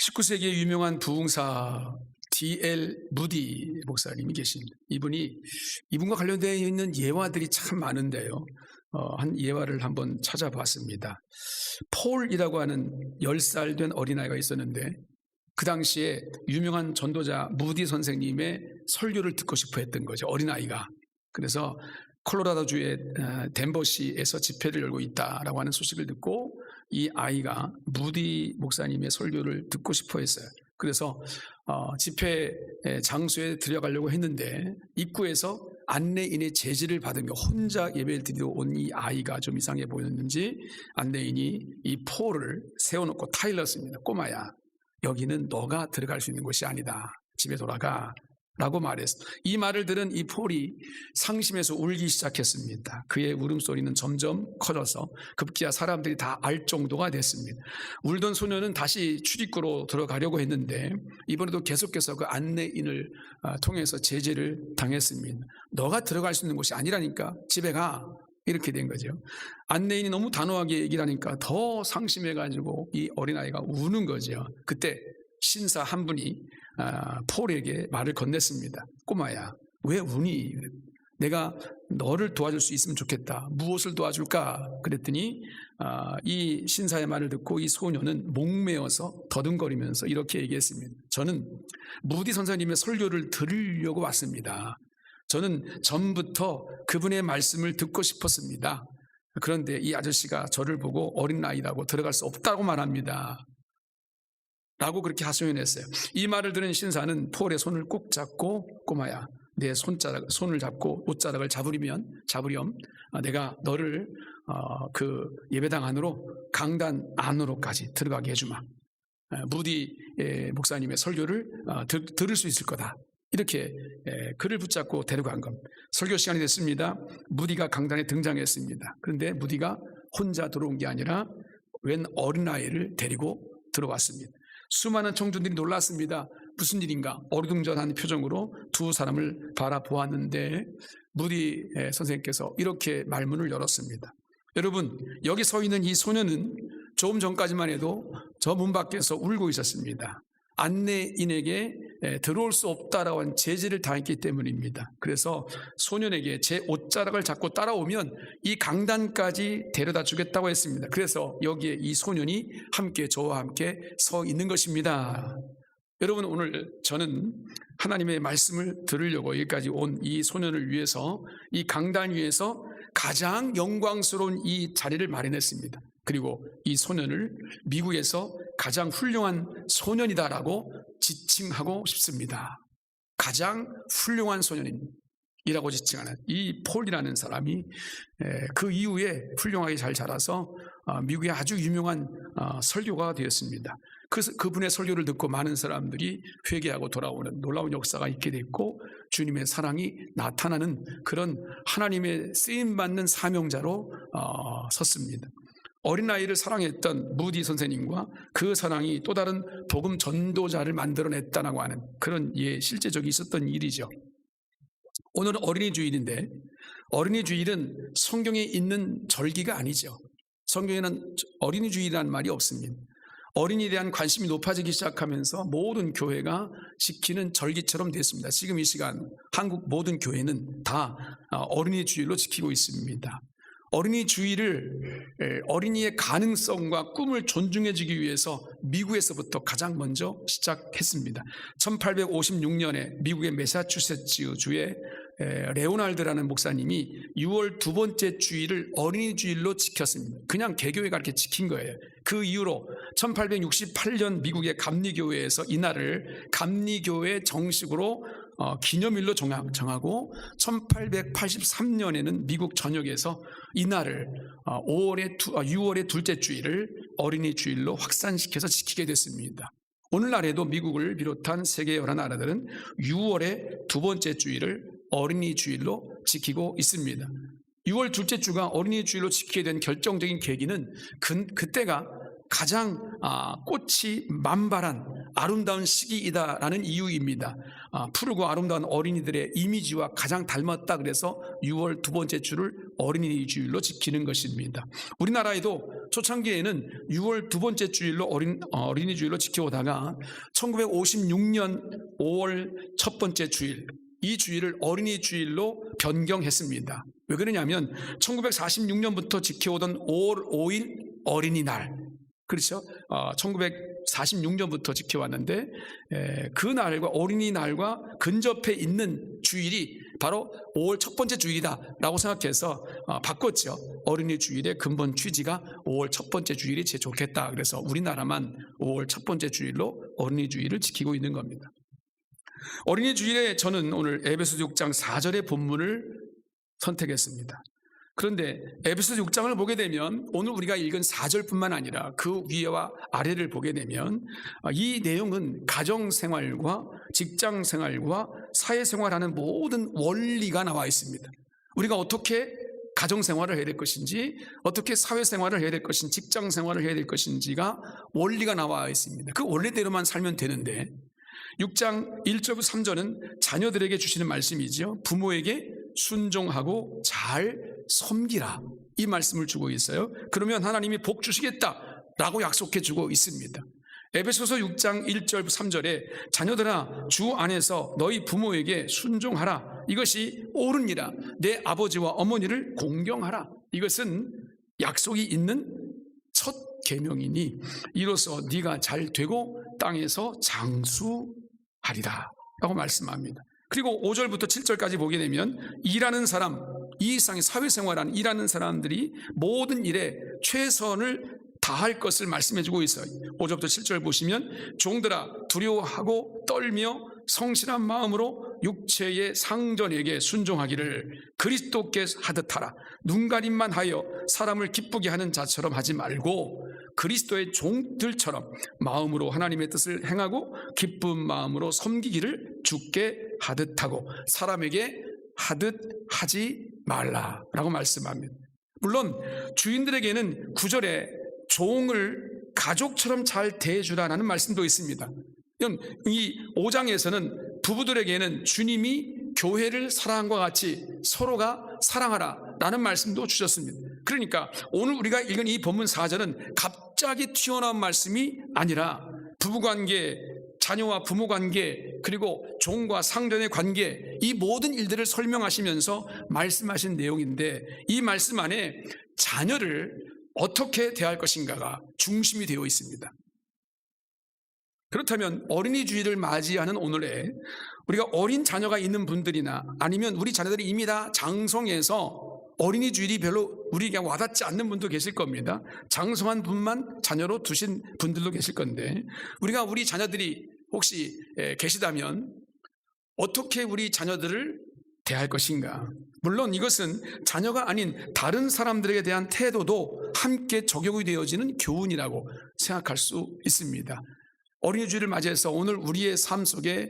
19세기의 유명한 부흥사 D.L. 무디 목사님이 계십니다. 이분과 관련되어 있는 예화들이 참 많은데요. 한 예화를 한번 찾아봤습니다. 폴이라고 하는 10살 된 어린아이가 있었는데 그 당시에 유명한 전도자 무디 선생님의 설교를 듣고 싶어 했던 거죠. 어린아이가. 그래서 콜로라도주의 덴버시에서 집회를 열고 있다라고 하는 소식을 듣고 이 아이가 무디 목사님의 설교를 듣고 싶어 했어요. 그래서 집회 장소에 들어가려고 했는데 입구에서 안내인의 제지를 받으며 혼자 예배를 드리러 온 이 아이가 좀 이상해 보였는지 안내인이 이 폴을 세워놓고 타일렀습니다. 꼬마야, 여기는 너가 들어갈 수 있는 곳이 아니다. 집에 돌아가 라고 말했습니다. 이 말을 들은 이 폴이 상심해서 울기 시작했습니다. 그의 울음소리는 점점 커져서 급기야 사람들이 다 알 정도가 됐습니다. 울던 소녀는 다시 출입구로 들어가려고 했는데 이번에도 계속해서 그 안내인을 통해서 제지를 당했습니다. 너가 들어갈 수 있는 곳이 아니라니까 집에 가. 이렇게 된 거죠. 안내인이 너무 단호하게 얘기를 하니까 더 상심해가지고 이 어린아이가 우는 거죠. 그때 신사 한 분이 폴에게 말을 건넸습니다. 꼬마야, 왜 우니? 내가 너를 도와줄 수 있으면 좋겠다. 무엇을 도와줄까? 그랬더니 이 신사의 말을 듣고 이 소녀는 목매어서 더듬거리면서 이렇게 얘기했습니다. 저는 무디 선생님의 설교를 들으려고 왔습니다. 저는 전부터 그분의 말씀을 듣고 싶었습니다. 그런데 이 아저씨가 저를 보고 어린아이라고 들어갈 수 없다고 말합니다. 라고 그렇게 하소연했어요. 이 말을 들은 신사는 폴의 손을 꼭 잡고 꼬마야, 내 손을 잡고 옷자락을 잡으렴 내가 너를 그 예배당 안으로 강단 안으로까지 들어가게 해주마. 무디 목사님의 설교를 들을 수 있을 거다. 이렇게 그를 붙잡고 데려간 겁니다. 설교 시간이 됐습니다. 무디가 강단에 등장했습니다. 그런데 무디가 혼자 들어온 게 아니라 웬 어린아이를 데리고 들어왔습니다. 수많은 청중들이 놀랐습니다. 무슨 일인가? 어리둥절한 표정으로 두 사람을 바라보았는데 무디 선생님께서 이렇게 말문을 열었습니다. 여러분, 여기 서 있는 이 소녀는 조금 전까지만 해도 저 문 밖에서 울고 있었습니다. 안내인에게 들어올 수 없다라고 한 제지를 당했기 때문입니다. 그래서 소년에게 제 옷자락을 잡고 따라오면 이 강단까지 데려다 주겠다고 했습니다. 그래서 여기에 이 소년이 함께 저와 함께 서 있는 것입니다. 여러분, 오늘 저는 하나님의 말씀을 들으려고 여기까지 온 이 소년을 위해서 이 강단 위에서 가장 영광스러운 이 자리를 마련했습니다. 그리고 이 소년을 미국에서 가장 훌륭한 소년이다라고 지칭하고 싶습니다. 가장 훌륭한 소년이라고 지칭하는 이 폴이라는 사람이 그 이후에 훌륭하게 잘 자라서 미국의 아주 유명한 설교가가 되었습니다. 그분의 설교를 듣고 많은 사람들이 회개하고 돌아오는 놀라운 역사가 있게 됐고 주님의 사랑이 나타나는 그런 하나님의 쓰임받는 사명자로 섰습니다. 어린아이를 사랑했던 무디 선생님과 그 사랑이 또 다른 복음 전도자를 만들어냈다고 하는 그런 실제적이 있었던 일이죠. 오늘은 어린이 주일인데 어린이 주일은 성경에 있는 절기가 아니죠. 성경에는 어린이 주일이라는 말이 없습니다. 어린이에 대한 관심이 높아지기 시작하면서 모든 교회가 지키는 절기처럼 됐습니다. 지금 이 시간 한국 모든 교회는 다 어린이 주일로 지키고 있습니다. 어린이 주일을 어린이의 가능성과 꿈을 존중해주기 위해서 미국에서부터 가장 먼저 시작했습니다. 1856년에 미국의 매사추세츠주의 레오날드라는 목사님이 6월 두 번째 주일을 어린이 주일로 지켰습니다. 그냥 개교회가 이렇게 지킨 거예요. 그 이후로 1868년 미국의 감리교회에서 이날을 감리교회 정식으로 기념일로 정하고 1883년에는 미국 전역에서 이날을 6월의 둘째 주일을 어린이 주일로 확산시켜서 지키게 됐습니다. 오늘날에도 미국을 비롯한 세계 여러 나라들은 6월의 두 번째 주일을 어린이 주일로 지키고 있습니다. 6월 둘째 주가 어린이 주일로 지키게 된 결정적인 계기는 그때가 가장 꽃이 만발한 아름다운 시기이다라는 이유입니다. 푸르고 아름다운 어린이들의 이미지와 가장 닮았다 그래서 6월 두 번째 주를 어린이 주일로 지키는 것입니다. 우리나라에도 초창기에는 6월 두 번째 주일로 어린이 주일로 지켜오다가 1956년 5월 첫 번째 주일, 이 주일을 어린이 주일로 변경했습니다. 왜 그러냐면 1946년부터 지켜오던 5월 5일 어린이날, 그렇죠? 1946년부터 지켜왔는데 그날과 어린이날과 근접해 있는 주일이 바로 5월 첫 번째 주일이다라고 생각해서 바꿨죠. 어린이 주일의 근본 취지가 5월 첫 번째 주일이 제일 좋겠다. 그래서 우리나라만 5월 첫 번째 주일로 어린이 주일을 지키고 있는 겁니다. 어린이 주일에 저는 오늘 에베소서 6장 4절의 본문을 선택했습니다. 그런데 에베소서 6장을 보게 되면 오늘 우리가 읽은 4절뿐만 아니라 그 위와 아래를 보게 되면 이 내용은 가정생활과 직장생활과 사회생활하는 모든 원리가 나와 있습니다. 우리가 어떻게 가정생활을 해야 될 것인지, 어떻게 사회생활을 해야 될 것인지, 직장생활을 해야 될 것인지가 원리가 나와 있습니다. 그 원리대로만 살면 되는데 6장 1절부터 3절은 자녀들에게 주시는 말씀이죠. 부모에게 순종하고 잘 섬기라, 이 말씀을 주고 있어요. 그러면 하나님이 복 주시겠다라고 약속해 주고 있습니다. 에베소서 6장 1절 3절에 자녀들아 주 안에서 너희 부모에게 순종하라, 이것이 옳으니라. 내 아버지와 어머니를 공경하라. 이것은 약속이 있는 첫 계명이니 이로써 네가 잘 되고 땅에서 장수하리라 라고 말씀합니다. 그리고 5절부터 7절까지 보게 되면 일하는 사람, 이 세상의 사회생활하는 일하는 사람들이 모든 일에 최선을 다할 것을 말씀해 주고 있어요. 5절부터 7절 보시면 종들아 두려워하고 떨며 성실한 마음으로 육체의 상전에게 순종하기를 그리스도께 하듯 하라. 눈가림만 하여 사람을 기쁘게 하는 자처럼 하지 말고 그리스도의 종들처럼 마음으로 하나님의 뜻을 행하고 기쁜 마음으로 섬기기를 주께 하듯 하고 사람에게 하듯 하지 말라라고 말씀합니다. 물론 주인들에게는 9절에 종을 가족처럼 잘 대해주라는 말씀도 있습니다. 이 5장에서는 부부들에게는 주님이 교회를 사랑함과 같이 서로가 사랑하라라는 말씀도 주셨습니다. 그러니까 오늘 우리가 읽은 이 본문 4절은 갑자기 튀어나온 말씀이 아니라 부부관계, 자녀와 부모 관계, 그리고 종과 상전의 관계, 이 모든 일들을 설명하시면서 말씀하신 내용인데 이 말씀 안에 자녀를 어떻게 대할 것인가가 중심이 되어 있습니다. 그렇다면 어린이 주일을 맞이하는 오늘에 우리가 어린 자녀가 있는 분들이나 아니면 우리 자녀들이 이미 다 장성해서 어린이 주일이 별로 우리에게 와닿지 않는 분도 계실 겁니다. 장성한 분만 자녀로 두신 분들도 계실 건데 우리가 우리 자녀들이 혹시 계시다면 어떻게 우리 자녀들을 대할 것인가? 물론 이것은 자녀가 아닌 다른 사람들에 대한 태도도 함께 적용이 되어지는 교훈이라고 생각할 수 있습니다. 어린이 주일을 맞이해서 오늘 우리의 삶 속에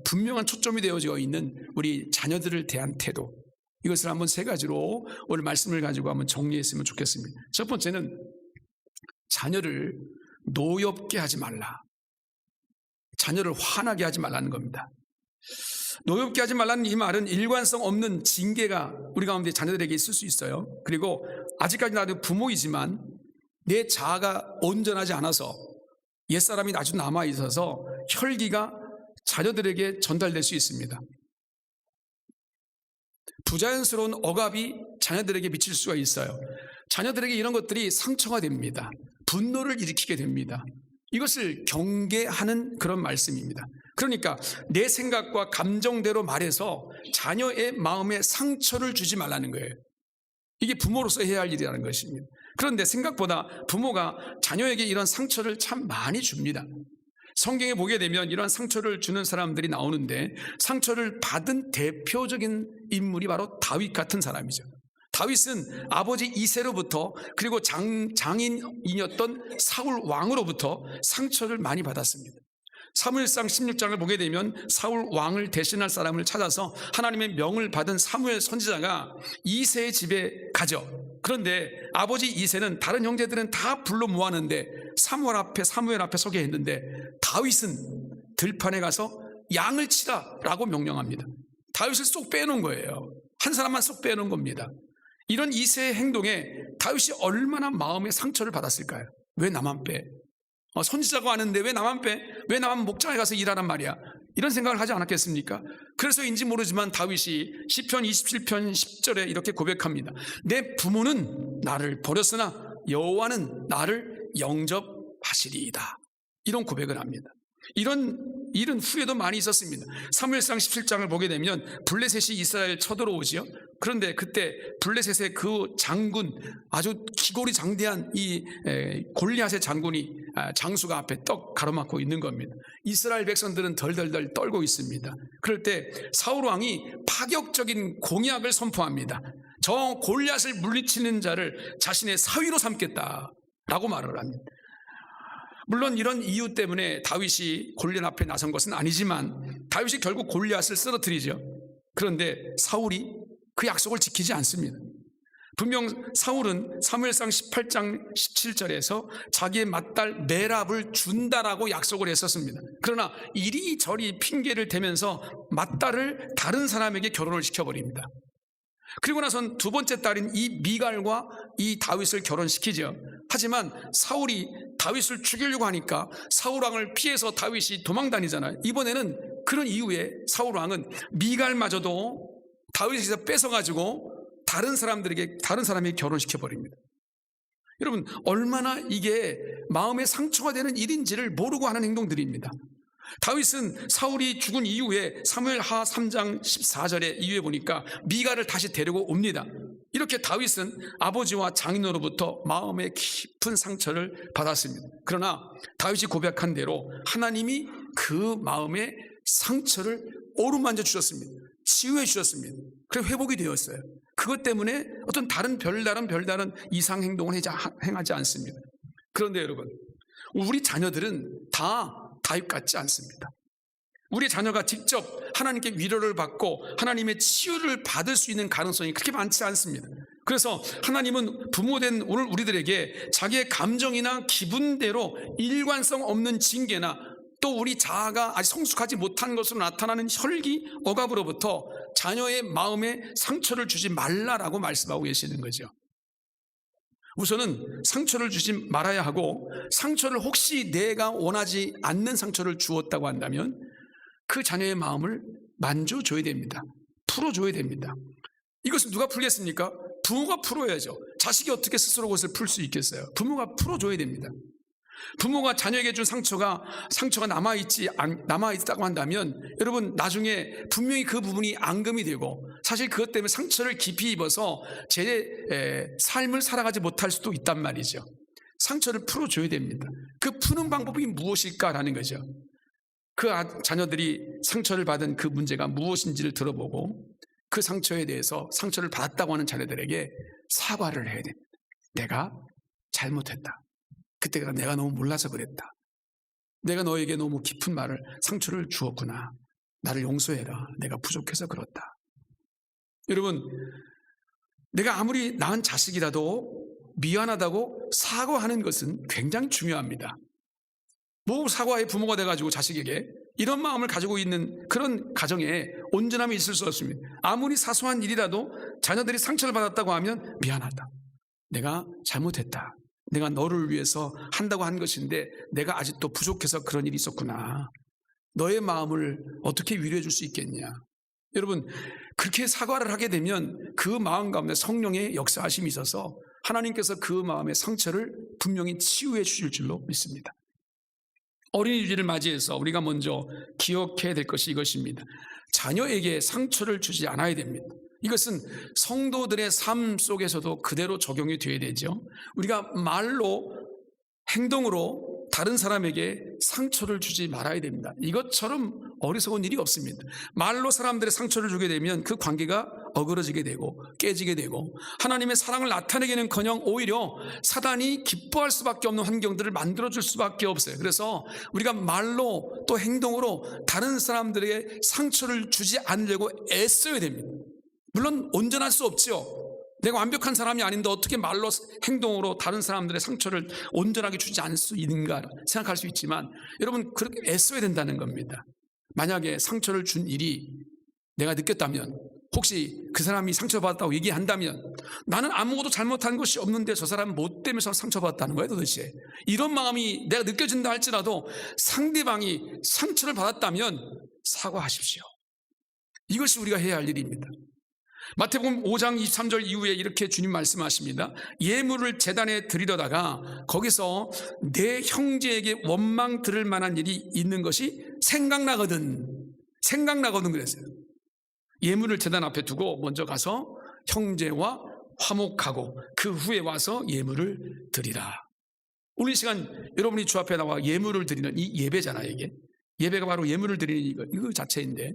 분명한 초점이 되어져 있는 우리 자녀들을 대한 태도, 이것을 한번 세 가지로 오늘 말씀을 가지고 한번 정리했으면 좋겠습니다. 첫 번째는 자녀를 노엽게 하지 말라. 자녀를 화나게 하지 말라는 겁니다. 노엽게 하지 말라는 이 말은 일관성 없는 징계가 우리 가운데 자녀들에게 있을 수 있어요. 그리고 아직까지 나도 부모이지만 내 자아가 온전하지 않아서 옛사람이 아주 남아있어서 혈기가 자녀들에게 전달될 수 있습니다. 부자연스러운 억압이 자녀들에게 미칠 수가 있어요. 자녀들에게 이런 것들이 상처가 됩니다. 분노를 일으키게 됩니다. 이것을 경계하는 그런 말씀입니다. 그러니까 내 생각과 감정대로 말해서 자녀의 마음에 상처를 주지 말라는 거예요. 이게 부모로서 해야 할 일이라는 것입니다. 그런데 생각보다 부모가 자녀에게 이런 상처를 참 많이 줍니다. 성경에 보게 되면 이런 상처를 주는 사람들이 나오는데 상처를 받은 대표적인 인물이 바로 다윗 같은 사람이죠. 다윗은 아버지 이새로부터 그리고 장인이었던 사울 왕으로부터 상처를 많이 받았습니다. 사무엘상 16장을 보게 되면 사울 왕을 대신할 사람을 찾아서 하나님의 명을 받은 사무엘 선지자가 이새의 집에 가죠. 그런데 아버지 이새는 다른 형제들은 다 불러 모았는데 사무엘 앞에 서게 했는데 다윗은 들판에 가서 양을 치라라고 명령합니다. 다윗을 쏙 빼놓은 거예요. 한 사람만 쏙 빼놓은 겁니다. 이런 이세의 행동에 다윗이 얼마나 마음의 상처를 받았을까요? 왜 나만 빼? 선지자가 하는데 왜 나만 빼? 왜 나만 목장에 가서 일하란 말이야? 이런 생각을 하지 않았겠습니까? 그래서인지 모르지만 다윗이 시편 27편 10절에 이렇게 고백합니다. 내 부모는 나를 버렸으나 여호와는 나를 영접하시리이다. 이런 고백을 합니다. 이런 일은 후에도 많이 있었습니다. 사무엘상 17장을 보게 되면 블레셋이 이스라엘 쳐들어오지요. 그런데 그때 블레셋의 그 장군, 아주 기골이 장대한 이 골리앗의 장군이 장수가 앞에 떡 가로막고 있는 겁니다. 이스라엘 백성들은 덜덜덜 떨고 있습니다. 그럴 때 사울 왕이 파격적인 공약을 선포합니다. 저 골리앗을 물리치는 자를 자신의 사위로 삼겠다라고 말을 합니다. 물론 이런 이유 때문에 다윗이 골리앗 앞에 나선 것은 아니지만 다윗이 결국 골리앗을 쓰러뜨리죠. 그런데 사울이 그 약속을 지키지 않습니다. 분명 사울은 사무엘상 18장 17절에서 자기의 맏딸 메랍을 준다라고 약속을 했었습니다. 그러나 이리저리 핑계를 대면서 맏딸을 다른 사람에게 결혼을 시켜버립니다. 그리고 나선 두 번째 딸인 이 미갈과 이 다윗을 결혼시키죠. 하지만 사울이 다윗을 죽이려고 하니까 사울 왕을 피해서 다윗이 도망다니잖아요. 이번에는 그런 이후에 사울 왕은 미갈마저도 다윗에게서 뺏어가지고 다른 사람에게 결혼시켜버립니다. 여러분, 얼마나 이게 마음의 상처가 되는 일인지를 모르고 하는 행동들입니다. 다윗은 사울이 죽은 이후에 사무엘하 3장 14절에 이후에 보니까 미갈을 다시 데리고 옵니다. 이렇게 다윗은 아버지와 장인어로부터 마음의 깊은 상처를 받았습니다. 그러나 다윗이 고백한 대로 하나님이 그 마음의 상처를 어루만져 주셨습니다. 치유해 주셨습니다. 그래서 회복이 되었어요. 그것 때문에 어떤 별다른 이상 행동을 행하지 않습니다. 그런데 여러분, 우리 자녀들은 다 다윗 같지 않습니다. 우리 자녀가 직접 하나님께 위로를 받고 하나님의 치유를 받을 수 있는 가능성이 그렇게 많지 않습니다. 그래서 하나님은 부모된 오늘 우리들에게 자기의 감정이나 기분대로 일관성 없는 징계나 또 우리 자아가 아직 성숙하지 못한 것으로 나타나는 혈기, 억압으로부터 자녀의 마음에 상처를 주지 말라라고 말씀하고 계시는 거죠. 우선은 상처를 주지 말아야 하고, 상처를 혹시 내가 원하지 않는 상처를 주었다고 한다면 그 자녀의 마음을 만져줘야 됩니다. 풀어줘야 됩니다. 이것을 누가 풀겠습니까? 부모가 풀어야죠. 자식이 어떻게 스스로 그것을 풀 수 있겠어요? 부모가 풀어줘야 됩니다. 부모가 자녀에게 준 상처가 남아있다고 한다면 여러분, 나중에 분명히 그 부분이 앙금이 되고, 사실 그것 때문에 상처를 깊이 입어서 제 삶을 살아가지 못할 수도 있단 말이죠. 상처를 풀어줘야 됩니다. 그 푸는 방법이 무엇일까라는 거죠. 그 자녀들이 상처를 받은 그 문제가 무엇인지를 들어보고 그 상처에 대해서 상처를 받았다고 하는 자녀들에게 사과를 해야 됩니다. 내가 잘못했다. 그때가 내가 너무 몰라서 그랬다. 내가 너에게 너무 깊은 상처를 주었구나. 나를 용서해라. 내가 부족해서 그렇다. 여러분, 내가 아무리 낳은 자식이라도 미안하다고 사과하는 것은 굉장히 중요합니다. 뭐 사과의 부모가 돼가지고 자식에게 이런 마음을 가지고 있는 그런 가정에 온전함이 있을 수 없습니다. 아무리 사소한 일이라도 자녀들이 상처를 받았다고 하면 미안하다. 내가 잘못했다. 내가 너를 위해서 한다고 한 것인데 내가 아직도 부족해서 그런 일이 있었구나. 너의 마음을 어떻게 위로해 줄 수 있겠냐. 여러분, 그렇게 사과를 하게 되면 그 마음 가운데 성령의 역사하심이 있어서 하나님께서 그 마음의 상처를 분명히 치유해 주실 줄로 믿습니다. 어린이주일을 맞이해서 우리가 먼저 기억해야 될 것이 이것입니다. 자녀에게 상처를 주지 않아야 됩니다. 이것은 성도들의 삶 속에서도 그대로 적용이 되어야 되죠. 우리가 말로, 행동으로 다른 사람에게 상처를 주지 말아야 됩니다. 이것처럼 어리석은 일이 없습니다. 말로 사람들의 상처를 주게 되면 그 관계가 어그러지게 되고 깨지게 되고 하나님의 사랑을 나타내기는커녕 오히려 사단이 기뻐할 수밖에 없는 환경들을 만들어줄 수밖에 없어요. 그래서 우리가 말로 또 행동으로 다른 사람들에게 상처를 주지 않으려고 애써야 됩니다. 물론 온전할 수 없죠. 내가 완벽한 사람이 아닌데 어떻게 말로 행동으로 다른 사람들의 상처를 온전하게 주지 않을 수 있는가 생각할 수 있지만 여러분 그렇게 애써야 된다는 겁니다. 만약에 상처를 준 일이 내가 느꼈다면 혹시 그 사람이 상처받았다고 얘기한다면 나는 아무것도 잘못한 것이 없는데 저 사람은 뭐 때문에 상처받았다는 거예요 도대체. 이런 마음이 내가 느껴진다 할지라도 상대방이 상처를 받았다면 사과하십시오. 이것이 우리가 해야 할 일입니다. 마태복음 5장 23절 이후에 이렇게 주님 말씀하십니다. 예물을 제단에 드리려다가 거기서 내 형제에게 원망 들을 만한 일이 있는 것이 생각나거든 그랬어요. 예물을 제단 앞에 두고 먼저 가서 형제와 화목하고 그 후에 와서 예물을 드리라. 오늘 이 시간 여러분이 주 앞에 나와 예물을 드리는 이 예배잖아요. 이게 예배가 바로 예물을 드리는 이거 자체인데,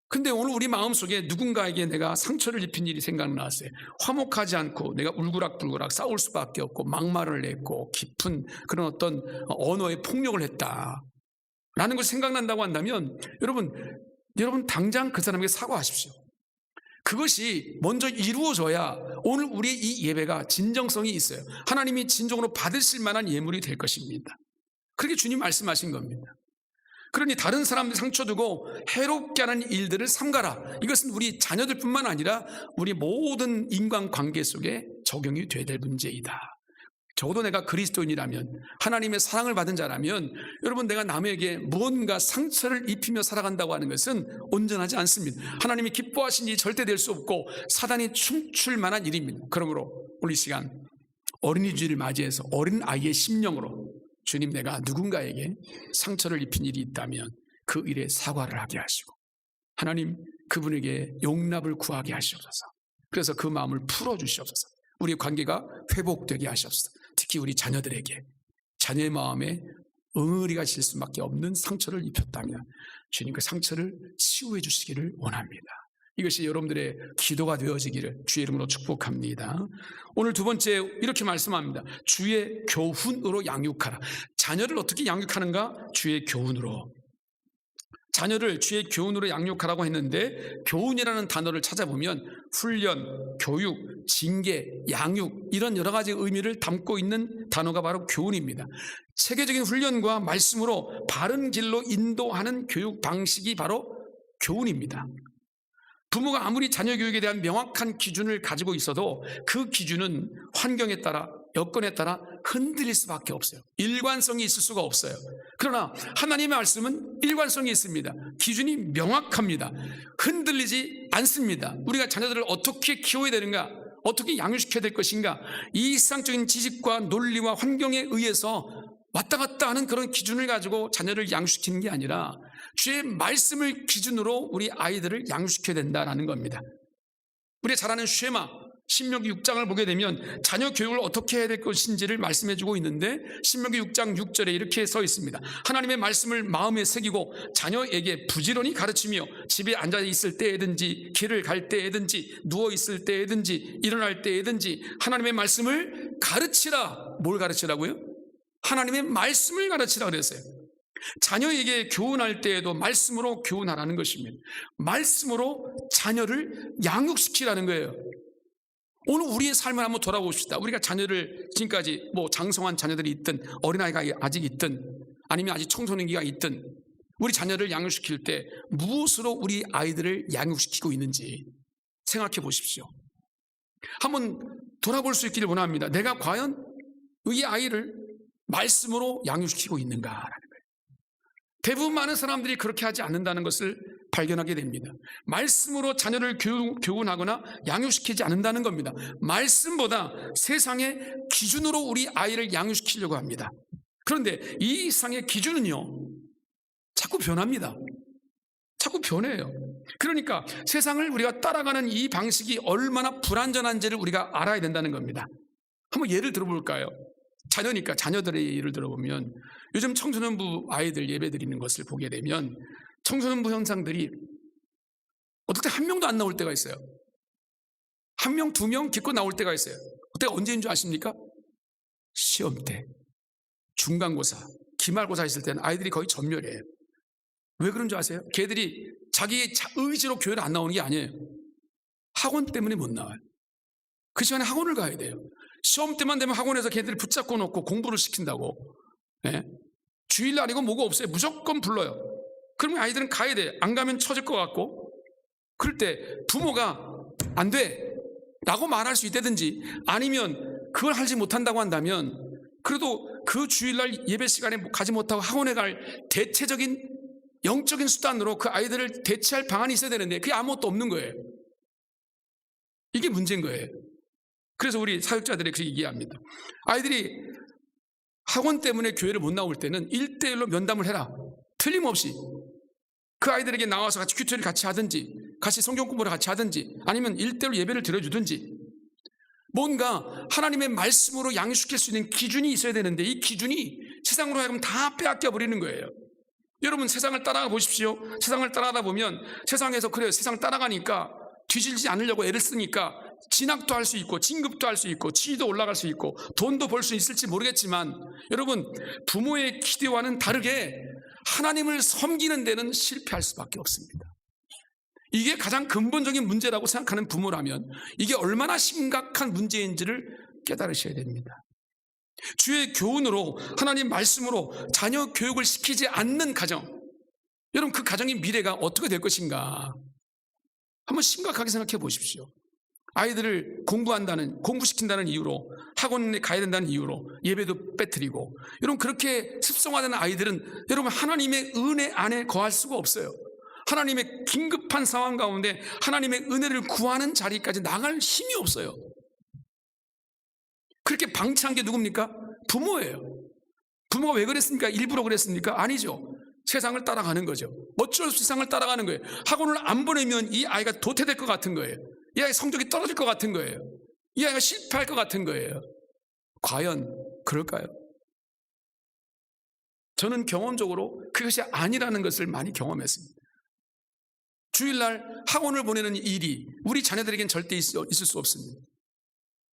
근데 오늘 우리 마음속에 누군가에게 내가 상처를 입힌 일이 생각나왔어요. 화목하지 않고 내가 울그락불그락 싸울 수밖에 없고 막말을 했고 깊은 그런 어떤 언어의 폭력을 했다라는 것이 생각난다고 한다면 여러분 당장 그 사람에게 사과하십시오. 그것이 먼저 이루어져야 오늘 우리의 이 예배가 진정성이 있어요. 하나님이 진정으로 받으실 만한 예물이 될 것입니다. 그렇게 주님 말씀하신 겁니다. 그러니 다른 사람들 상처 두고 해롭게 하는 일들을 삼가라. 이것은 우리 자녀들뿐만 아니라 우리 모든 인간관계 속에 적용이 돼야 될 문제이다. 적어도 내가 그리스도인이라면, 하나님의 사랑을 받은 자라면 여러분 내가 남에게 무언가 상처를 입히며 살아간다고 하는 것은 온전하지 않습니다. 하나님이 기뻐하신 일이 절대 될 수 없고 사단이 춤출 만한 일입니다. 그러므로 오늘 이 시간 어린이주일을 맞이해서 어린 아이의 심령으로 주님, 내가 누군가에게 상처를 입힌 일이 있다면 그 일에 사과를 하게 하시고 하나님 그분에게 용납을 구하게 하시옵소서. 그래서 그 마음을 풀어주시옵소서. 우리 관계가 회복되게 하시옵소서. 특히 우리 자녀들에게 자녀의 마음에 응어리가 질 수밖에 없는 상처를 입혔다면 주님 그 상처를 치유해 주시기를 원합니다. 이것이 여러분들의 기도가 되어지기를 주의 이름으로 축복합니다. 오늘 두 번째 이렇게 말씀합니다. 주의 교훈으로 양육하라. 자녀를 어떻게 양육하는가? 주의 교훈으로. 자녀를 주의 교훈으로 양육하라고 했는데 교훈이라는 단어를 찾아보면 훈련, 교육, 징계, 양육 이런 여러 가지 의미를 담고 있는 단어가 바로 교훈입니다. 체계적인 훈련과 말씀으로 바른 길로 인도하는 교육 방식이 바로 교훈입니다. 부모가 아무리 자녀 교육에 대한 명확한 기준을 가지고 있어도 그 기준은 환경에 따라 여건에 따라 흔들릴 수밖에 없어요. 일관성이 있을 수가 없어요. 그러나 하나님의 말씀은 일관성이 있습니다. 기준이 명확합니다. 흔들리지 않습니다. 우리가 자녀들을 어떻게 키워야 되는가, 어떻게 양육시켜야 될 것인가, 이 일상적인 지식과 논리와 환경에 의해서 왔다 갔다 하는 그런 기준을 가지고 자녀를 양육시키는 게 아니라 주의 말씀을 기준으로 우리 아이들을 양육시켜야 된다는 겁니다. 우리가 잘 아는 쉐마, 신명기 6장을 보게 되면 자녀 교육을 어떻게 해야 될 것인지를 말씀해 주고 있는데 신명기 6장 6절에 이렇게 써 있습니다. 하나님의 말씀을 마음에 새기고 자녀에게 부지런히 가르치며 집에 앉아 있을 때에든지 길을 갈 때에든지 누워 있을 때에든지 일어날 때에든지 하나님의 말씀을 가르치라. 뭘 가르치라고요? 하나님의 말씀을 가르치라 그랬어요. 자녀에게 교훈할 때에도 말씀으로 교훈하라는 것입니다. 말씀으로 자녀를 양육시키라는 거예요. 오늘 우리의 삶을 한번 돌아봅시다. 우리가 자녀를 지금까지 장성한 자녀들이 있든 어린아이가 아직 있든 아니면 아직 청소년기가 있든 우리 자녀를 양육시킬 때 무엇으로 우리 아이들을 양육시키고 있는지 생각해 보십시오. 한번 돌아볼 수 있기를 원합니다. 내가 과연 이 아이를 말씀으로 양육시키고 있는가라는 거예요. 대부분 많은 사람들이 그렇게 하지 않는다는 것을 발견하게 됩니다. 말씀으로 자녀를 교훈하거나 양육시키지 않는다는 겁니다. 말씀보다 세상의 기준으로 우리 아이를 양육시키려고 합니다. 그런데 이 세상의 기준은요, 자꾸 변합니다. 자꾸 변해요. 그러니까 세상을 우리가 따라가는 이 방식이 얼마나 불완전한지를 우리가 알아야 된다는 겁니다. 한번 예를 들어볼까요? 자녀니까 자녀들의 예를 들어보면 요즘 청소년부 아이들 예배 드리는 것을 보게 되면 청소년부 형상들이 어떨 때 한 명도 안 나올 때가 있어요. 한 명, 두 명 기껏 나올 때가 있어요. 그때가 언제인 줄 아십니까? 시험 때, 중간고사, 기말고사 있을 때는 아이들이 거의 전멸이에요. 왜 그런 줄 아세요? 걔들이 자기의 의지로 교회를 안 나오는 게 아니에요. 학원 때문에 못 나와요. 그 시간에 학원을 가야 돼요. 시험 때만 되면 학원에서 걔들을 붙잡고 놓고 공부를 시킨다고. 예? 주일날이고 뭐가 없어요. 무조건 불러요. 그러면 아이들은 가야 돼요. 안 가면 처질 것 같고. 그럴 때 부모가 안 돼 라고 말할 수 있다든지, 아니면 그걸 하지 못한다고 한다면 그래도 그 주일날 예배 시간에 가지 못하고 학원에 갈 대체적인 영적인 수단으로 그 아이들을 대체할 방안이 있어야 되는데 그게 아무것도 없는 거예요. 이게 문제인 거예요. 그래서 우리 사역자들이 그렇게 얘기합니다. 아이들이 학원 때문에 교회를 못 나올 때는 1대1로 면담을 해라. 틀림없이 그 아이들에게 나와서 같이 큐티를 같이 하든지, 같이 성경 공부를 같이 하든지, 아니면 1대1로 예배를 드려주든지, 뭔가 하나님의 말씀으로 양육시킬 수 있는 기준이 있어야 되는데 이 기준이 세상으로 하여금 다 빼앗겨 버리는 거예요. 여러분, 세상을 따라가 보십시오. 세상을 따라가다 보면 세상에서 그래요. 세상을 따라가니까 뒤질지 않으려고 애를 쓰니까 진학도 할 수 있고 진급도 할 수 있고 지위도 올라갈 수 있고 돈도 벌 수 있을지 모르겠지만, 여러분, 부모의 기대와는 다르게 하나님을 섬기는 데는 실패할 수밖에 없습니다. 이게 가장 근본적인 문제라고 생각하는 부모라면 이게 얼마나 심각한 문제인지를 깨달으셔야 됩니다. 주의 교훈으로, 하나님 말씀으로 자녀 교육을 시키지 않는 가정, 여러분, 그 가정의 미래가 어떻게 될 것인가 한번 심각하게 생각해 보십시오. 아이들을 공부시킨다는 이유로, 학원에 가야 된다는 이유로 예배도 빼뜨리고, 여러분, 그렇게 습성화된 아이들은 여러분 하나님의 은혜 안에 거할 수가 없어요. 하나님의 긴급한 상황 가운데 하나님의 은혜를 구하는 자리까지 나갈 힘이 없어요. 그렇게 방치한 게 누굽니까? 부모예요. 부모가 왜 그랬습니까? 일부러 그랬습니까? 아니죠. 세상을 따라가는 거죠. 어쩔 수 없이 세상을 따라가는 거예요. 학원을 안 보내면 이 아이가 도태될 것 같은 거예요. 이 아이 성적이 떨어질 것 같은 거예요. 이 아이가 실패할 것 같은 거예요. 과연 그럴까요? 저는 경험적으로 그것이 아니라는 것을 많이 경험했습니다. 주일날 학원을 보내는 일이 우리 자녀들에겐 절대 있을 수 없습니다.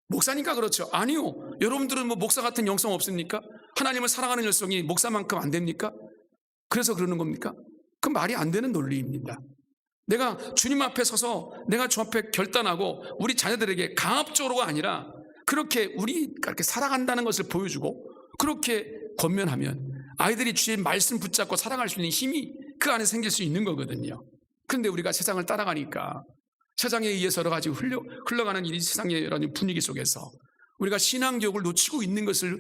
목사니까 그렇죠? 아니요. 여러분들은 뭐 목사 같은 영성 없습니까? 하나님을 사랑하는 열성이 목사만큼 안 됩니까? 그래서 그러는 겁니까? 그건 말이 안 되는 논리입니다. 내가 주님 앞에 서서 내가 주 앞에 결단하고 우리 자녀들에게 강압적으로가 아니라 그렇게 우리가 이렇게 살아간다는 것을 보여주고 그렇게 권면하면 아이들이 주의 말씀 붙잡고 살아갈 수 있는 힘이 그 안에 생길 수 있는 거거든요. 그런데 우리가 세상을 따라가니까 세상에 의해서 여러 가지 흘러가는 이 세상의 여러 분위기 속에서 우리가 신앙교육을 놓치고 있는 것을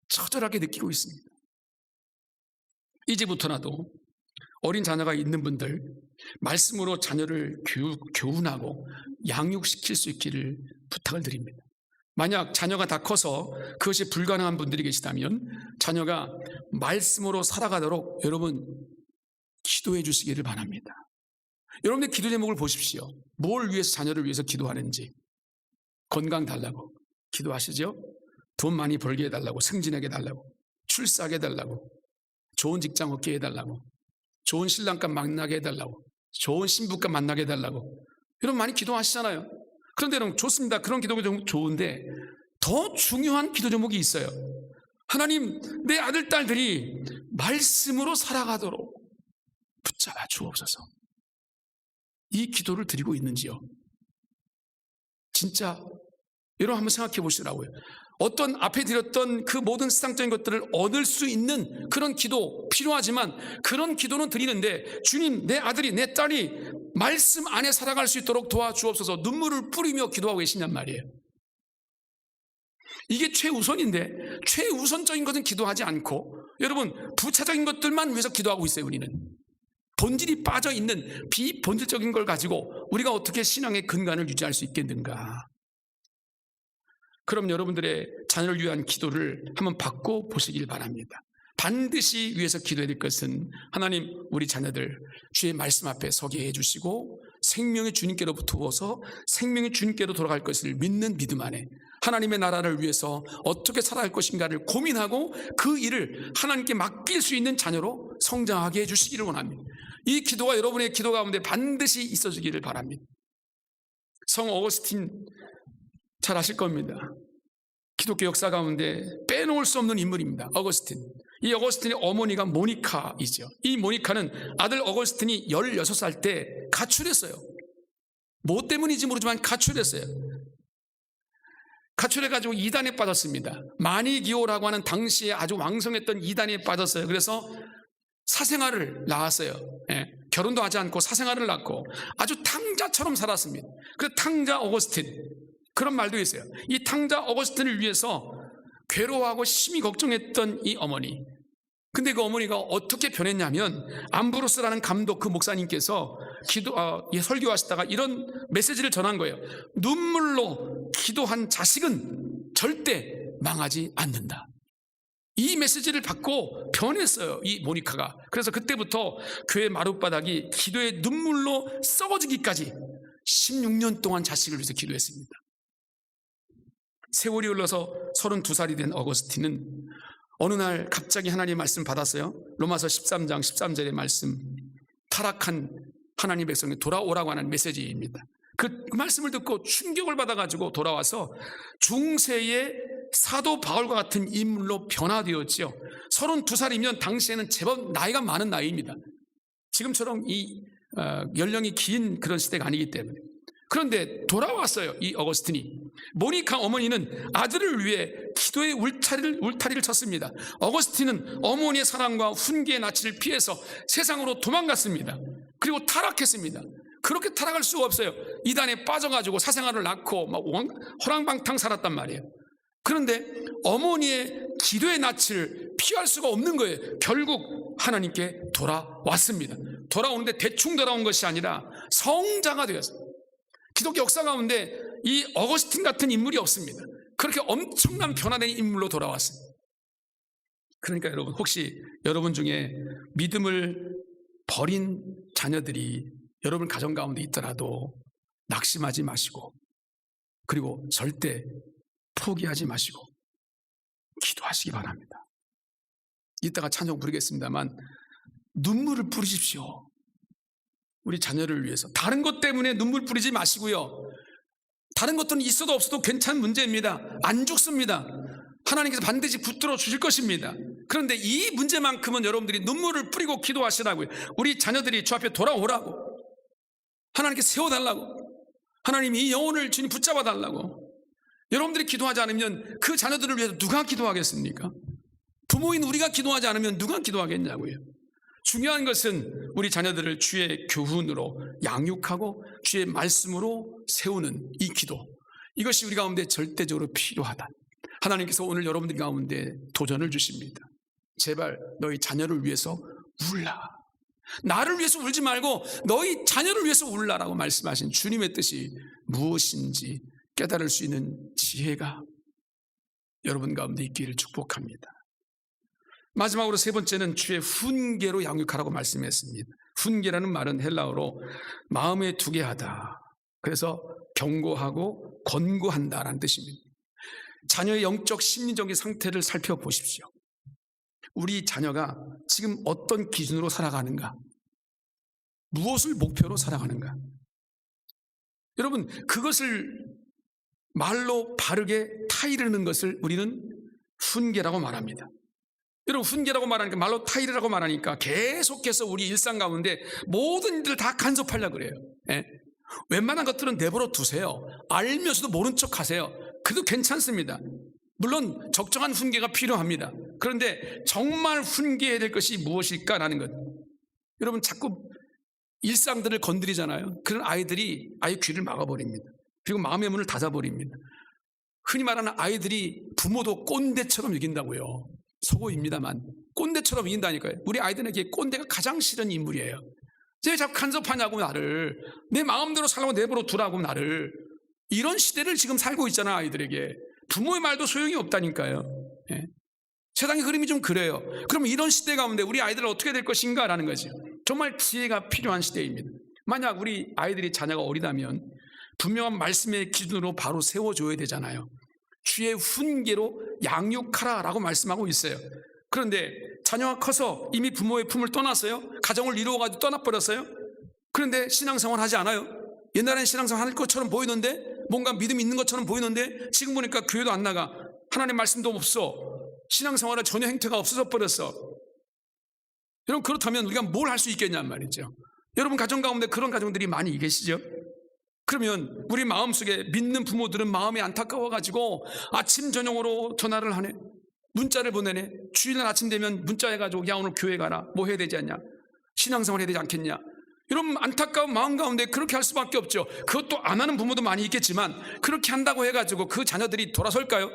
처절하게 느끼고 있습니다. 이제부터라도 어린 자녀가 있는 분들, 말씀으로 자녀를 교훈하고 양육시킬 수 있기를 부탁을 드립니다. 만약 자녀가 다 커서 그것이 불가능한 분들이 계시다면 자녀가 말씀으로 살아가도록 여러분 기도해 주시기를 바랍니다. 여러분의 기도 제목을 보십시오. 뭘 위해서, 자녀를 위해서 기도하는지. 건강 달라고 기도하시죠? 돈 많이 벌게 해달라고, 승진하게 해달라고, 출세하게 해달라고, 좋은 직장 얻게 해달라고, 좋은 신랑감 만나게 해달라고, 좋은 신부감 만나게 해달라고. 여러분 많이 기도하시잖아요. 그런데 여러분 좋습니다. 그런 기도가 좀 좋은데 더 중요한 기도 제목이 있어요. 하나님, 내 아들 딸들이 말씀으로 살아가도록 붙잡아 주옵소서. 이 기도를 드리고 있는지요? 진짜 여러분 한번 생각해 보시라고요. 어떤 앞에 드렸던 그 모든 세상적인 것들을 얻을 수 있는 그런 기도 필요하지만 그런 기도는 드리는데, 주님, 내 아들이, 내 딸이 말씀 안에 살아갈 수 있도록 도와주옵소서 눈물을 뿌리며 기도하고 계시냔 말이에요. 이게 최우선인데 최우선적인 것은 기도하지 않고 여러분 부차적인 것들만 위해서 기도하고 있어요. 우리는 본질이 빠져있는 비본질적인 걸 가지고 우리가 어떻게 신앙의 근간을 유지할 수 있겠는가. 그럼 여러분들의 자녀를 위한 기도를 한번 바꿔 보시길 바랍니다. 반드시 위해서 기도해야 될 것은 하나님, 우리 자녀들 주의 말씀 앞에 서게 해주시고 생명의 주님께로부터 오서 생명의 주님께로 돌아갈 것을 믿는 믿음 안에 하나님의 나라를 위해서 어떻게 살아갈 것인가를 고민하고 그 일을 하나님께 맡길 수 있는 자녀로 성장하게 해주시기를 원합니다. 이 기도가 여러분의 기도 가운데 반드시 있어지기를 바랍니다. 성 어거스틴 잘 아실 겁니다. 기독교 역사 가운데 빼놓을 수 없는 인물입니다. 어거스틴. 이 어거스틴의 어머니가 모니카이죠. 이 모니카는 아들 어거스틴이 16살 때 가출했어요. 뭐 때문인지 모르지만 가출했어요. 가출해가지고 이단에 빠졌습니다. 마니기오라고 하는 당시에 아주 왕성했던 이단에 빠졌어요. 그래서 사생아를 낳았어요. 예, 결혼도 하지 않고 사생아를 낳고 아주 탕자처럼 살았습니다. 그 탕자 어거스틴, 그런 말도 있어요. 이 탕자 어거스틴을 위해서 괴로워하고 심히 걱정했던 이 어머니. 근데 그 어머니가 어떻게 변했냐면, 암브로스라는 감독, 그 목사님께서 설교하시다가 이런 메시지를 전한 거예요. 눈물로 기도한 자식은 절대 망하지 않는다. 이 메시지를 받고 변했어요, 이 모니카가. 그래서 그때부터 교회 마룻바닥이 기도의 눈물로 썩어지기까지 16년 동안 자식을 위해서 기도했습니다. 세월이 흘러서 32살이 된 어거스틴은 어느 날 갑자기 하나님의 말씀 받았어요. 로마서 13장 13절의 말씀, 타락한 하나님 백성에 돌아오라고 하는 메시지입니다. 그 말씀을 듣고 충격을 받아가지고 돌아와서 중세의 사도 바울과 같은 인물로 변화되었지요. 32살이면 당시에는 제법 나이가 많은 나이입니다. 지금처럼 이 연령이 긴 그런 시대가 아니기 때문에. 그런데 돌아왔어요, 이 어거스틴이. 모니카 어머니는 아들을 위해 기도의 울타리를 쳤습니다. 어거스틴은 어머니의 사랑과 훈계의 낯을 피해서 세상으로 도망갔습니다. 그리고 타락했습니다. 그렇게 타락할 수가 없어요. 이단에 빠져가지고 사생아를 낳고 막 허랑방탕 살았단 말이에요. 그런데 어머니의 기도의 낯을 피할 수가 없는 거예요. 결국 하나님께 돌아왔습니다. 돌아오는데 대충 돌아온 것이 아니라 성자가 되었어요. 기독교 역사 가운데 이 어거스틴 같은 인물이 없습니다. 그렇게 엄청난 변화된 인물로 돌아왔습니다. 그러니까 여러분, 혹시 여러분 중에 믿음을 버린 자녀들이 여러분 가정 가운데 있더라도 낙심하지 마시고, 그리고 절대 포기하지 마시고 기도하시기 바랍니다. 이따가 찬송 부르겠습니다만 눈물을 뿌리십시오. 우리 자녀를 위해서. 다른 것 때문에 눈물 뿌리지 마시고요. 다른 것들은 있어도 없어도 괜찮은 문제입니다. 안 죽습니다. 하나님께서 반드시 붙들어 주실 것입니다. 그런데 이 문제만큼은 여러분들이 눈물을 뿌리고 기도하시라고요. 우리 자녀들이 주 앞에 돌아오라고, 하나님께 세워달라고, 하나님 이 영혼을 주님 붙잡아 달라고. 여러분들이 기도하지 않으면 그 자녀들을 위해서 누가 기도하겠습니까? 부모인 우리가 기도하지 않으면 누가 기도하겠냐고요. 중요한 것은 우리 자녀들을 주의 교훈으로 양육하고 주의 말씀으로 세우는 이 기도, 이것이 우리 가운데 절대적으로 필요하다. 하나님께서 오늘 여러분들 가운데 도전을 주십니다. 제발 너희 자녀를 위해서 울라. 나를 위해서 울지 말고 너희 자녀를 위해서 울라라고 말씀하신 주님의 뜻이 무엇인지 깨달을 수 있는 지혜가 여러분 가운데 있기를 축복합니다. 마지막으로 세 번째는 주의 훈계로 양육하라고 말씀했습니다. 훈계라는 말은 헬라어로 마음에 두게 하다, 그래서 경고하고 권고한다라는 뜻입니다. 자녀의 영적 심리적인 상태를 살펴보십시오. 우리 자녀가 지금 어떤 기준으로 살아가는가, 무엇을 목표로 살아가는가. 여러분, 그것을 말로 바르게 타이르는 것을 우리는 훈계라고 말합니다. 여러분, 훈계라고 말하니까, 말로 타이르라고 말하니까 계속해서 우리 일상 가운데 모든 일들 다 간섭하려고 그래요. 예? 웬만한 것들은 내버려 두세요. 알면서도 모른 척 하세요. 그래도 괜찮습니다. 물론 적정한 훈계가 필요합니다. 그런데 정말 훈계해야 될 것이 무엇일까라는 것. 여러분, 자꾸 일상들을 건드리잖아요. 그런 아이들이 아예 귀를 막아버립니다. 그리고 마음의 문을 닫아버립니다. 흔히 말하는 아이들이 부모도 꼰대처럼 여긴다고요. 속어입니다만 꼰대처럼 여긴다니까요. 우리 아이들에게 꼰대가 가장 싫은 인물이에요. 왜 자꾸 간섭하냐고, 나를. 내 마음대로 살라고 내버려 두라고, 나를. 이런 시대를 지금 살고 있잖아, 아이들에게. 부모의 말도 소용이 없다니까요. 예? 세상의 흐름이 좀 그래요. 그럼 이런 시대 가운데 우리 아이들은 어떻게 될 것인가라는 거죠. 정말 지혜가 필요한 시대입니다. 만약 우리 아이들이 자녀가 어리다면 분명한 말씀의 기준으로 바로 세워줘야 되잖아요. 주의 훈계로 양육하라라고 말씀하고 있어요. 그런데 자녀가 커서 이미 부모의 품을 떠났어요. 가정을 이루어가지고 떠나버렸어요. 그런데 신앙생활 하지 않아요. 옛날엔 신앙생활 할 것처럼 보이는데, 뭔가 믿음이 있는 것처럼 보이는데, 지금 보니까 교회도 안 나가, 하나님 말씀도 없어, 신앙생활에 전혀 행태가 없어져 버렸어. 여러분, 그렇다면 우리가 뭘 할 수 있겠냔 말이죠. 여러분 가정 가운데 그런 가정들이 많이 계시죠? 그러면 우리 마음속에 믿는 부모들은 마음이 안타까워가지고 아침 저녁으로 전화를 하네, 문자를 보내네. 주일날 아침 되면 문자해가지고 야 오늘 교회 가라, 뭐 해야 되지 않냐, 신앙생활 해야 되지 않겠냐, 이런 안타까운 마음 가운데 그렇게 할 수밖에 없죠. 그것도 안 하는 부모도 많이 있겠지만 그렇게 한다고 해가지고 그 자녀들이 돌아설까요?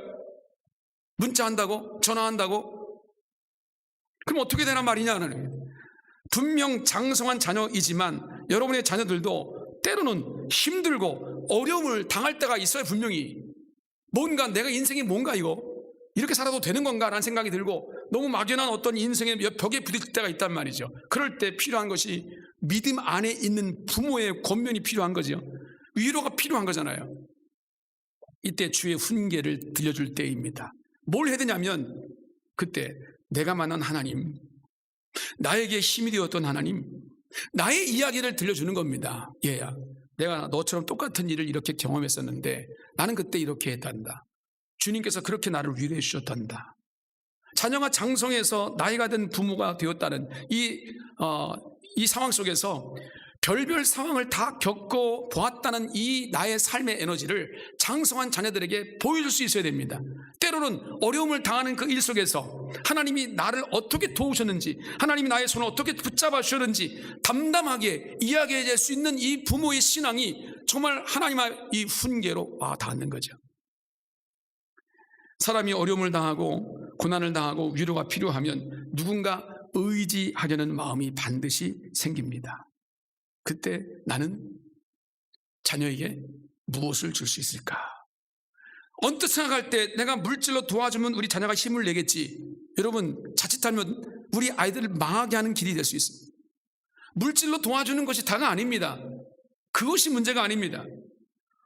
문자한다고? 전화한다고? 그럼 어떻게 되란 말이냐는, 분명 장성한 자녀이지만 여러분의 자녀들도 때로는 힘들고 어려움을 당할 때가 있어요. 분명히 뭔가 내가 인생이 뭔가 이거 이렇게 살아도 되는 건가 라는 생각이 들고 너무 막연한 어떤 인생의 벽에 부딪힐 때가 있단 말이죠. 그럴 때 필요한 것이 믿음 안에 있는 부모의 권면이 필요한 거죠. 위로가 필요한 거잖아요. 이때 주의 훈계를 들려줄 때입니다. 뭘 해야 되냐면 그때 내가 만난 하나님, 나에게 힘이 되었던 하나님, 나의 이야기를 들려주는 겁니다. 얘야, 내가 너처럼 똑같은 일을 이렇게 경험했었는데 나는 그때 이렇게 했단다. 주님께서 그렇게 나를 위로해 주셨단다. 자녀가 장성해서 나이가 든 부모가 되었다는 이 상황 속에서 별별 상황을 다 겪어 보았다는 이 나의 삶의 에너지를 장성한 자녀들에게 보여줄 수 있어야 됩니다. 때로는 어려움을 당하는 그 일 속에서 하나님이 나를 어떻게 도우셨는지, 하나님이 나의 손을 어떻게 붙잡아 주셨는지 담담하게 이야기해 줄 수 있는 이 부모의 신앙이 정말 하나님의 이 훈계로 닿는 거죠. 사람이 어려움을 당하고 고난을 당하고 위로가 필요하면 누군가 의지하려는 마음이 반드시 생깁니다. 그때 나는 자녀에게 무엇을 줄 수 있을까? 언뜻 생각할 때 내가 물질로 도와주면 우리 자녀가 힘을 내겠지. 여러분, 자칫하면 우리 아이들을 망하게 하는 길이 될 수 있습니다. 물질로 도와주는 것이 다가 아닙니다. 그것이 문제가 아닙니다.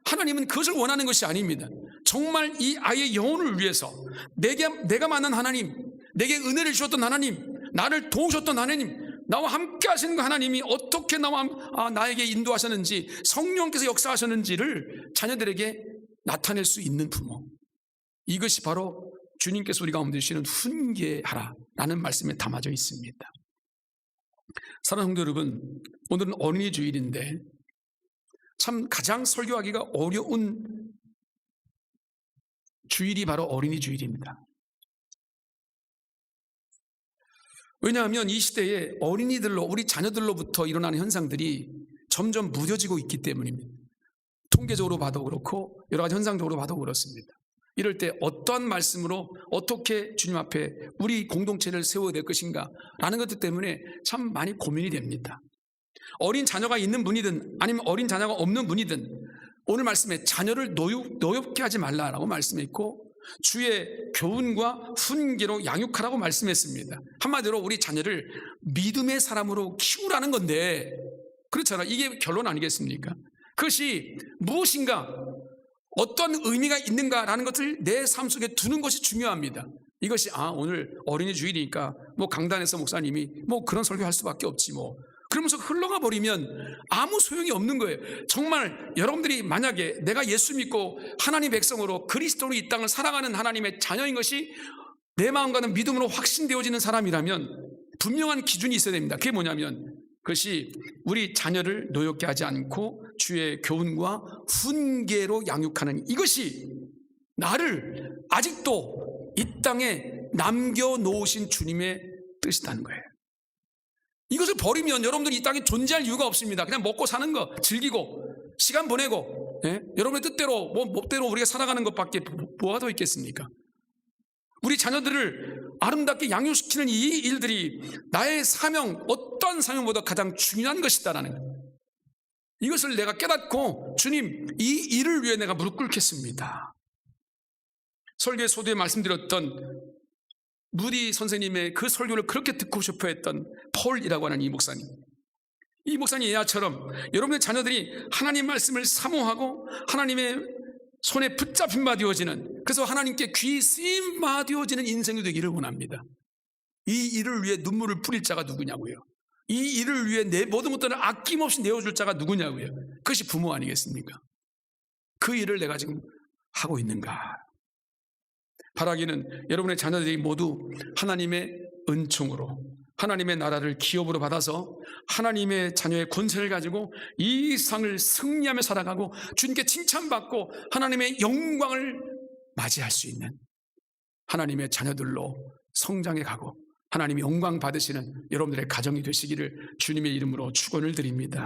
하나님은 그것을 원하는 것이 아닙니다. 정말 이 아이의 영혼을 위해서 내가 만난 하나님, 내게 은혜를 주셨던 하나님, 나를 도우셨던 하나님, 나와 함께 하시는 그 하나님이 어떻게 나에게 인도하셨는지, 성령께서 역사하셨는지를 자녀들에게 나타낼 수 있는 부모, 이것이 바로 주님께서 우리 가운데 주시는 훈계하라라는 말씀에 담아져 있습니다. 사랑하는 성도 여러분, 오늘은 어린이 주일인데 참 가장 설교하기가 어려운 주일이 바로 어린이 주일입니다. 왜냐하면 이 시대에 어린이들로, 우리 자녀들로부터 일어나는 현상들이 점점 무뎌지고 있기 때문입니다. 통계적으로 봐도 그렇고 여러 가지 현상적으로 봐도 그렇습니다. 이럴 때 어떠한 말씀으로 어떻게 주님 앞에 우리 공동체를 세워야 될 것인가 라는 것들 때문에 참 많이 고민이 됩니다. 어린 자녀가 있는 분이든 아니면 어린 자녀가 없는 분이든 오늘 말씀에 자녀를 노엽게 하지 말라라고 말씀했고 주의 교훈과 훈계로 양육하라고 말씀했습니다. 한마디로 우리 자녀를 믿음의 사람으로 키우라는 건데, 그렇잖아요. 이게 결론 아니겠습니까? 그것이 무엇인가, 어떤 의미가 있는가라는 것을 내 삶 속에 두는 것이 중요합니다. 이것이 오늘 어린이 주일이니까 뭐 강단에서 목사님이 뭐 그런 설교할 수밖에 없지 뭐 그러면서 흘러가 버리면 아무 소용이 없는 거예요. 정말 여러분들이 만약에 내가 예수 믿고 하나님 백성으로 그리스도로 이 땅을 살아가는 하나님의 자녀인 것이 내 마음과는 믿음으로 확신되어지는 사람이라면 분명한 기준이 있어야 됩니다. 그게 뭐냐면 그것이 우리 자녀를 노엽게 하지 않고 주의 교훈과 훈계로 양육하는, 이것이 나를 아직도 이 땅에 남겨놓으신 주님의 뜻이라는 거예요. 이것을 버리면 여러분들이 이 땅에 존재할 이유가 없습니다. 그냥 먹고 사는 거, 즐기고 시간 보내고, 여러분의 뜻대로 멋대로 우리가 살아가는 것밖에 뭐가 더 있겠습니까? 우리 자녀들을 아름답게 양육시키는 이 일들이 나의 사명, 어떤 사명보다 가장 중요한 것이다라는 거예요. 이것을 내가 깨닫고 주님, 이 일을 위해 내가 무릎 꿇겠습니다. 설교의 소두에 말씀드렸던 무디 선생님의 그 설교를 그렇게 듣고 싶어 했던 폴이라고 하는 이 목사님, 예아처럼 여러분의 자녀들이 하나님 말씀을 사모하고 하나님의 손에 붙잡힌 바 되어지는, 그래서 하나님께 귀 쓰임 바 되어지는 인생이 되기를 원합니다. 이 일을 위해 눈물을 뿌릴 자가 누구냐고요. 이 일을 위해 내 모든 것들을 아낌없이 내어줄 자가 누구냐고요. 그것이 부모 아니겠습니까? 그 일을 내가 지금 하고 있는가. 바라기는 여러분의 자녀들이 모두 하나님의 은총으로 하나님의 나라를 기업으로 받아서 하나님의 자녀의 권세를 가지고 이 세상을 승리하며 살아가고 주님께 칭찬받고 하나님의 영광을 맞이할 수 있는 하나님의 자녀들로 성장해 가고 하나님이 영광 받으시는 여러분들의 가정이 되시기를 주님의 이름으로 축원을 드립니다.